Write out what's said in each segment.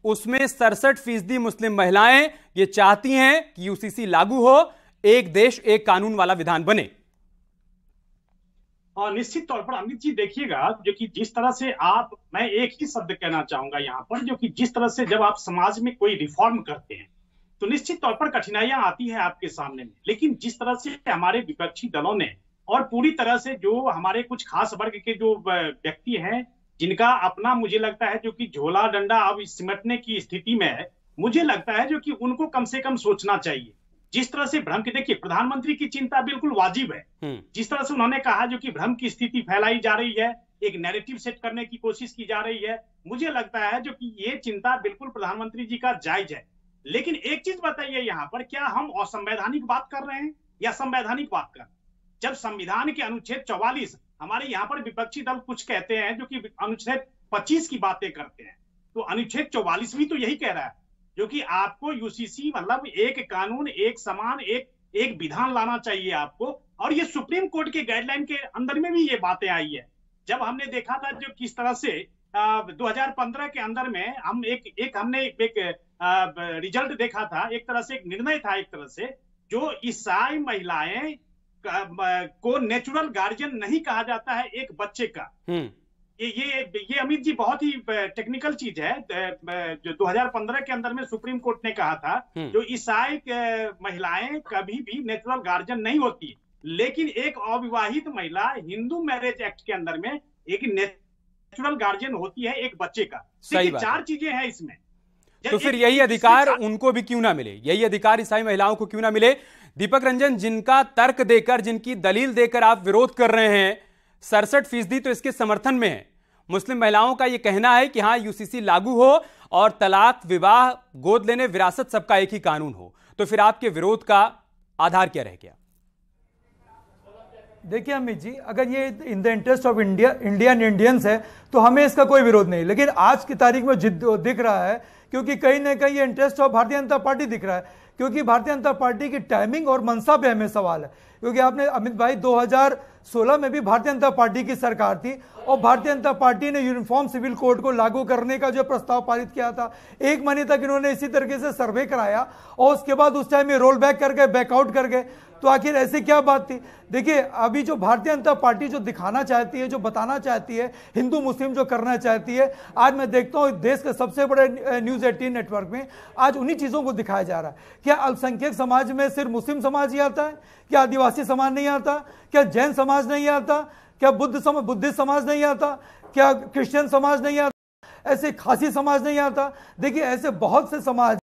उसमें 67% मुस्लिम महिलाएं ये चाहती हैं कि यूसीसी लागू हो, एक देश एक कानून वाला विधान बने। और निश्चित तौर पर अमित जी देखिएगा, जो कि जिस तरह से मैं एक ही शब्द कहना चाहूंगा यहाँ पर, जो कि जिस तरह से जब आप समाज में कोई रिफॉर्म करते हैं तो निश्चित तौर पर कठिनाइयां आती है आपके सामने में, लेकिन जिस तरह से हमारे विपक्षी दलों ने और पूरी तरह से जो हमारे कुछ खास वर्ग के जो व्यक्ति हैं जिनका अपना मुझे लगता है जो कि झोला डंडा अब सिमटने की स्थिति में है, मुझे लगता है जो कि उनको कम से कम सोचना चाहिए। जिस तरह से भ्रम की, देखिए प्रधानमंत्री की चिंता बिल्कुल वाजिब है। जिस तरह से उन्होंने कहा जो कि भ्रम की स्थिति फैलाई जा रही है, एक नैरेटिव सेट करने की कोशिश की जा रही है, मुझे लगता है जो कि ये चिंता बिल्कुल प्रधानमंत्री जी का जायज है। लेकिन एक चीज बताइए यहाँ पर, क्या हम असंवैधानिक बात कर रहे हैं या संवैधानिक बात कर रहे हैं? जब संविधान के अनुच्छेद 44, हमारे यहाँ पर विपक्षी दल कुछ कहते हैं जो कि अनुच्छेद 25 की बातें करते हैं, तो अनुच्छेद 44 भी तो यही कह रहा है जो कि आपको यूसीसी मतलब एक कानून, एक समान, एक विधान लाना चाहिए आपको। और ये सुप्रीम कोर्ट के गाइडलाइन के अंदर में भी ये बातें आई है। जब हमने देखा था जो किस तरह से 2015 के अंदर में हम हमने एक रिजल्ट देखा था, एक तरह से एक निर्णय था, एक तरह से जो ईसाई महिलाएं को नेचुरल गार्जियन नहीं कहा जाता है एक बच्चे का। ये अमित जी बहुत ही टेक्निकल चीज है, जो 2015 के अंदर में सुप्रीम कोर्ट ने कहा था जो ईसाई महिलाएं कभी भी नेचुरल गार्जियन नहीं होती, लेकिन एक अविवाहित महिला हिंदू मैरिज एक्ट के अंदर में एक नेचुरल गार्जियन होती है एक बच्चे का। सही बात, 4 चीजें हैं इसमें। तो फिर यही अधिकार उनको भी क्यों ना मिले, यही अधिकार ईसाई महिलाओं को क्यों ना मिले? दीपक रंजन, जिनका तर्क देकर, जिनकी दलील देकर आप विरोध कर रहे हैं, 67% तो इसके समर्थन में है। मुस्लिम महिलाओं का यह कहना है कि हां यूसीसी लागू हो और तलाक, विवाह, गोद लेने, विरासत सबका एक ही कानून हो। तो फिर आपके विरोध का आधार क्या रह गया? देखिए अमित जी, अगर ये in the interest of Indians है तो हमें इसका कोई विरोध नहीं, लेकिन आज की तारीख में जिद दिख रहा है क्योंकि कहीं ना कहीं ये interest of Bharatiya Janata party दिख रहा है, क्योंकि भारतीय जनता पार्टी की टाइमिंग और मंशा पे हमें सवाल है। क्योंकि आपने अमित भाई 2016 में भी भारतीय जनता पार्टी की सरकार थी और भारतीय जनता पार्टी ने यूनिफॉर्म सिविल कोड को लागू करने का जो प्रस्ताव पारित किया था, 1 महीने तक इन्होंने इसी तरीके से सर्वे कराया और उसके बाद उस टाइम में रोल बैक कर गए, बैकआउट कर गए। तो आखिर ऐसी क्या बात थी? देखिए अभी जो भारतीय जनता पार्टी जो दिखाना चाहती है, जो बताना चाहती है, हिंदू मुस्लिम जो करना चाहती है, आज मैं देखता हूं देश के सबसे बड़े न्यूज 18 नेटवर्क में आज उन्हीं चीजों को दिखाया जा रहा है। क्या अल्पसंख्यक समाज में सिर्फ मुस्लिम समाज ही आता है? क्या आदिवासी समाज नहीं आता? क्या जैन समाज नहीं आता? क्या बुद्धिस्ट समाज नहीं आता? क्या क्रिश्चियन समाज नहीं आता? ऐसे खासी समाज नहीं आता? देखिए ऐसे बहुत से समाज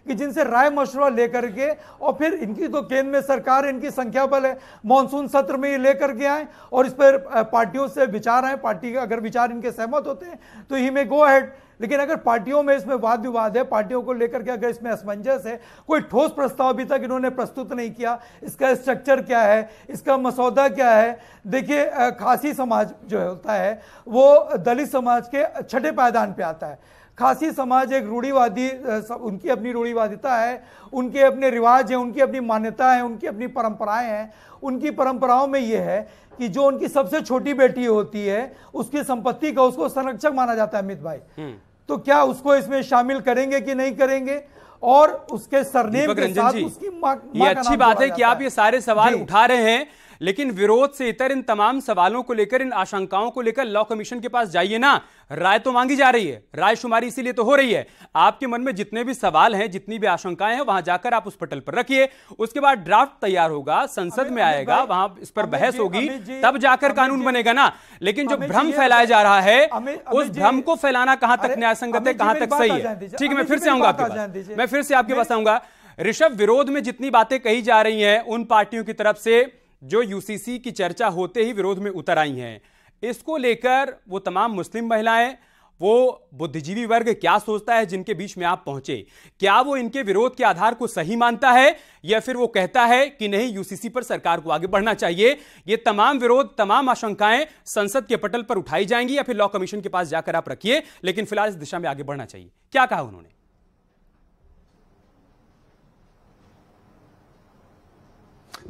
कि जिनसे राय मशवरा लेकर के और फिर इनकी तो केंद्र में सरकार, इनकी संख्या बल है, मॉनसून सत्र में ये लेकर के आए और इस पर पार्टियों से विचार आए, पार्टी का अगर विचार इनके सहमत होते हैं तो ही में गो अहेड। लेकिन अगर पार्टियों में इसमें वाद विवाद है, पार्टियों को लेकर के अगर इसमें असमंजस है, कोई ठोस प्रस्ताव अभी तक इन्होंने प्रस्तुत नहीं किया, इसका स्ट्रक्चर क्या है, इसका मसौदा क्या है। देखिए खासी समाज जो होता है वो दलित समाज के 6ठे पायदान पे आता है। खासी समाज एक रूढ़िवादी, उनकी अपनी रूढ़िवादिता है, उनके अपने रिवाज हैं, उनकी अपनी मान्यता है, उनकी अपनी परंपराएं हैं। उनकी परंपराओं में यह है कि जो उनकी सबसे छोटी बेटी होती है उसकी संपत्ति का उसको संरक्षक माना जाता है। अमित भाई, तो क्या उसको इसमें शामिल करेंगे कि नहीं करेंगे? और उसके सरनेम के साथ उसकी मां ये अच्छी बात है कि आप ये सारे सवाल उठा रहे हैं, लेकिन विरोध से इतर इन तमाम सवालों को लेकर, इन आशंकाओं को लेकर लॉ कमीशन के पास जाइए ना। राय तो मांगी जा रही है, राय शुमारी इसीलिए तो हो रही है। आपके मन में जितने भी सवाल हैं, जितनी भी आशंकाएं हैं, वहां जाकर आप उस पटल पर रखिए। उसके बाद ड्राफ्ट तैयार होगा, संसद में आएगा, वहां इस पर बहस होगी, तब जाकर कानून बनेगा ना। लेकिन जो भ्रम फैलाया जा रहा है, उस भ्रम को फैलाना कहां तक न्याय संगत है, कहां तक सही है? ठीक है, मैं फिर से आऊंगा आपके पास, मैं फिर से आपके पास आऊंगा। ऋषभ, विरोध में जितनी बातें कही जा रही हैं उन पार्टियों की तरफ से जो यूसीसी की चर्चा होते ही विरोध में उतर आई हैं, इसको लेकर वो तमाम मुस्लिम महिलाएं, वो बुद्धिजीवी वर्ग क्या सोचता है जिनके बीच में आप पहुंचे? क्या वो इनके विरोध के आधार को सही मानता है या फिर वो कहता है कि नहीं, यूसीसी पर सरकार को आगे बढ़ना चाहिए? ये तमाम विरोध, तमाम आशंकाएं संसद के पटल पर उठाई जाएंगी या फिर लॉ कमीशन के पास जाकर आप रखिए, लेकिन फिलहाल इस दिशा में आगे बढ़ना चाहिए। क्या कहा उन्होंने?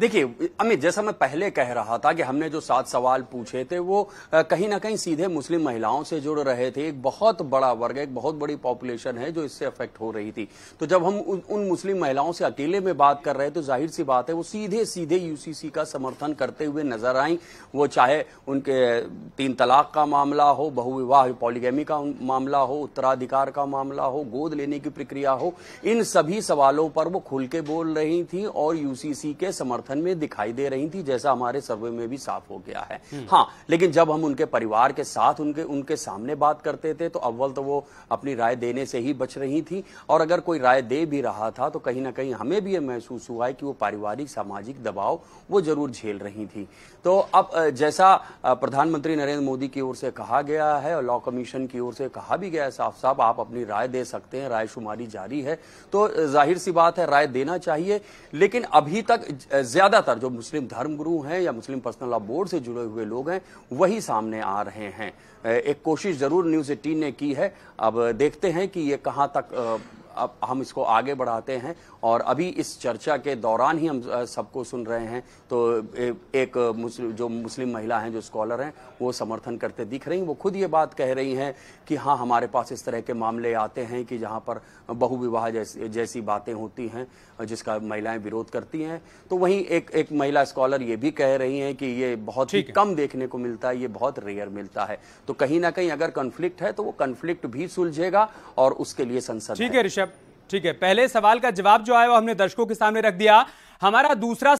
देखिए अमित, जैसा मैं पहले कह रहा था कि हमने जो 7 सवाल पूछे थे वो कहीं ना कहीं सीधे मुस्लिम महिलाओं से जुड़ रहे थे। एक बहुत बड़ा वर्ग, एक बहुत बड़ी पॉपुलेशन है जो इससे अफेक्ट हो रही थी। तो जब हम उन मुस्लिम महिलाओं से अकेले में बात कर रहे थे तो जाहिर सी बात है वो सीधे सीधे यूसीसी का समर्थन करते हुए नजर आई। वो चाहे उनके 3 तलाक का मामला हो, बहुविवाह पॉलीगैमी का मामला हो, उत्तराधिकार का मामला हो, गोद लेने की प्रक्रिया हो, इन सभी सवालों पर वो खुल के बोल रही थी और यूसीसी के समर्थन में दिखाई दे रही थी, जैसा हमारे सर्वे में भी साफ हो गया है। हाँ, लेकिन जब हम उनके परिवार के साथ उनके सामने बात करते थे तो अव्वल तो वो अपनी राय देने से ही बच रही थी, और अगर कोई राय दे भी रहा था तो कहीं ना कहीं हमें भी यह महसूस हुआ है कि वो पारिवारिक सामाजिक दबाव वो जरूर झेल रही थी। तो अब जैसा प्रधानमंत्री नरेंद्र मोदी की ओर से कहा गया है और लॉ कमीशन की ओर से कहा भी गया है साफ साफ, आप अपनी राय दे सकते हैं, रायशुमारी जारी है, तो जाहिर सी बात है राय देना चाहिए। लेकिन अभी तक ज्यादातर जो मुस्लिम धर्मगुरु हैं या मुस्लिम पर्सनल लॉ बोर्ड से जुड़े हुए लोग हैं वही सामने आ रहे हैं। एक कोशिश जरूर न्यूज़ 18 ने की है, अब देखते हैं कि ये कहां तक अब हम इसको आगे बढ़ाते हैं। और अभी इस चर्चा के दौरान ही हम सबको सुन रहे हैं तो एक जो मुस्लिम महिला हैं, जो स्कॉलर हैं, वो समर्थन करते दिख रही हैं। वो खुद ये बात कह रही हैं कि हाँ, हमारे पास इस तरह के मामले आते हैं कि जहाँ पर बहुविवाह जैसी बातें होती हैं जिसका महिलाएं विरोध करती हैं। तो वहीं एक महिला स्कॉलर ये भी कह रही हैं कि ये बहुत ही कम देखने को मिलता है, ये बहुत रेयर मिलता है। तो कहीं ना कहीं अगर कॉन्फ्लिक्ट है तो वो कॉन्फ्लिक्ट भी सुलझेगा और उसके लिए संसद ठीक है ऋषभ, ठीक है। पहले सवाल का जवाब जो आया वो हमने दर्शकों के सामने रख दिया। हमारा दूसरा